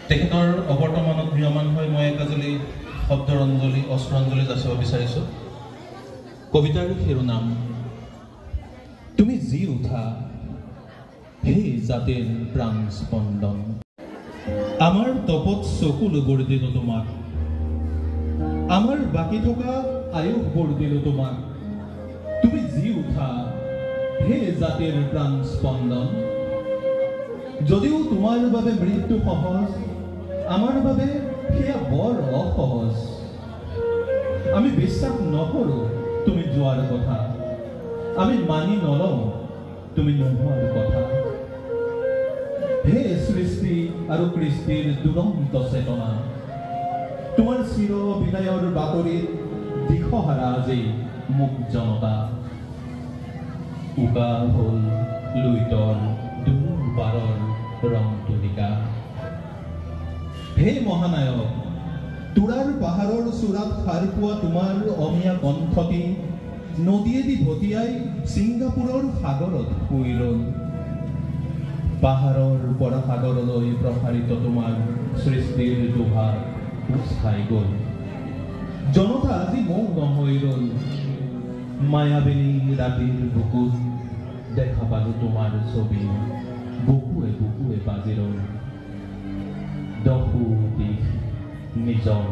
তেখেতৰ অৱৰ্তমানত গৃহমান হৈ মই একাজলি শব্দৰঞ্জলি অস্ত্ৰাঞ্জলি যাচিব বিচাৰিছোঁ। কবিতাৰ শিৰোনাম তুমি জি উঠা হে জাতিৰ প্ৰাণ স্পন্দন। আমাৰ তপত চকু লুবৰ দিলো তোমাক, আমাৰ বাকী থকা আয়ুস বৰ দিলো তোমাক। তুমি জি উঠা হে জাতিৰ প্ৰাণ স্পন্দন। যদিও তোমাৰ বাবে মৃত্যু সহজ, আমাৰ বাবে সেয়া বৰ অসহজ। আমি বিশ্বাস নকৰো তুমি যোৱাৰ কথা, আমি মানি নলওঁ তুমি নোহোৱাৰ কথা। হে সৃষ্টি আৰু কৃষ্টিৰ দুৰন্ত চেতনা, তোমাৰ চিৰ বিদায়ৰ বাতৰিত দিশহাৰা আজি মোক জনতা। উকা হ'ল লুইতৰ দূৰ পাৰৰ ৰং তুলিকা। হে মহানায়ক, তুৰাৰ পাহাৰৰ চূড়াত সাৰ পোৱা তোমাৰ অমীয়া কণ্ঠটি নদীয়েদি ভটিয়াই ছিংগাপুৰৰ সাগৰত শুই ৰ'ল। পাহাৰৰ পৰা সাগৰলৈ প্ৰসাৰিত তোমাৰ সৃষ্টিৰ দুহাৰ কোচ খাই গ'ল। জনতা আজি মৌন হৈ ৰ'ল। মায়াবিনী ৰাতিৰ বুকুত দেখা পালো তোমাৰ ছবি, বুকুৱে বুকুৱে বাজি ৰ'ল। দহো দিশ নিজৰ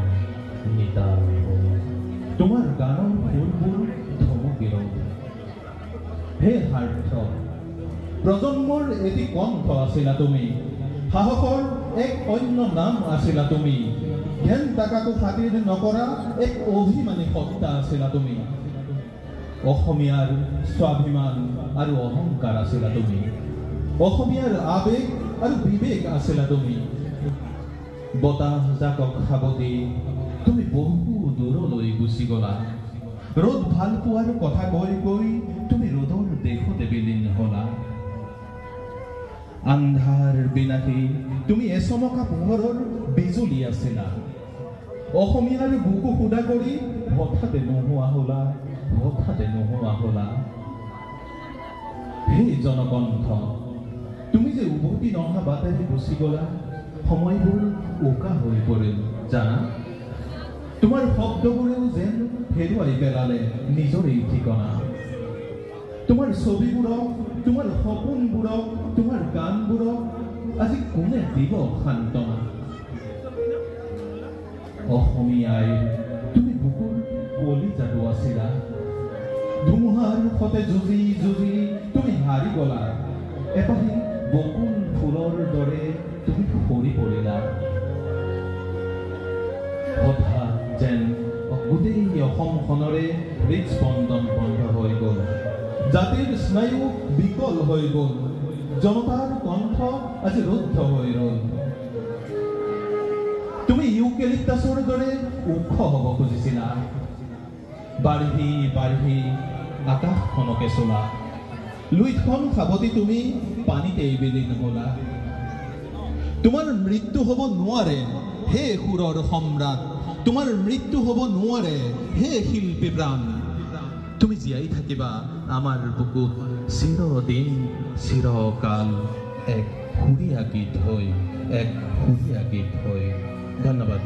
নিতাল হ'ল, তোমাৰ গানৰ সুৰবোৰ ধমকি ৰ'ল। হে সাৰ্থক, প্ৰজন্মৰ এটি কণ্ঠ আছিলা তুমি, সাহসৰ এক অন্য নাম আছিলা তুমি। ঘেন টাকাকো খাতিৰ নকৰা এক অভিমানী সত্তা আছিলা তুমি। অসমীয়াৰ স্বাভিমান আৰু অহংকাৰ আছিলা তুমি। অসমীয়াৰ আবেগ আৰু বিবেক আছিলা তুমি। বতাহ জাকক সাৱটি তুমি বহু দূৰলৈ গুচি গলা। ৰ'দ ভাল পোৱাৰ কথা কৈ কৈ তুমি ৰ'দৰ দেশতে বিলীন হলা। আন্ধাৰ বিনাশী তুমি এচমকা পোহৰৰ বিজুলী আছিলা। অসমীয়াৰ বুকু সুদা কৰি হঠাতে নোহোৱা হলা, হঠাতে নোহোৱা হলা। হে জনকণ্ঠ, তুমি যে উভতি নহা বাটেৰে গুচি গলা, সময়বোৰ উকা হৈ পৰিল জানা। তোমাৰ শব্দবোৰেও যেন হেৰুৱাই পেলালে নিজৰেই ঠিকনা। তোমাৰ ছবিবোৰক, তোমাৰ সপোনবোৰক, তোমাৰ গানবোৰক আজি কোনে দিব সান্তনা। অসমীয়াই তুমি বুকুৰ কলিজাটো আছিলা। ধুমুহাৰ সতে যুঁজি যুঁজি তুমি হাৰি গলা। এপাহি বকুল ফুলৰ দৰে তুমি সৰি পৰিলা। হঠাৎ যেন গোটেই অসমখনৰে হৃদস্পন্দন বন্ধ হৈ গ'ল। জাতিৰ স্নায়ু বিকল হৈ গ'ল। জনতাৰ কণ্ঠ আজি ৰুদ্ধ হৈ ৰ'ল। তুমি ইউকেলিপ্টাছৰ দৰে ওখ হ'ব খুজিছিলা। বাঢ়ি বাঢ়ি আকাশখনকে চলা। লুইতখন সাৱটি তুমি পানীতেই বিলীন হলা। তোমাৰ মৃত্যু হ'ব নোৱাৰে হে সুৰৰ সম্ৰাট, তোমাৰ মৃত্যু হ'ব নোৱাৰে হে শিল্পী প্ৰাণ। তুমি জীয়াই থাকিবা আমাৰ বুকুত চিৰদিন চিৰকাল, এক সুৰীয়া গীত হৈ, এক সুৰীয়া গীত হৈ। ধন্যবাদ।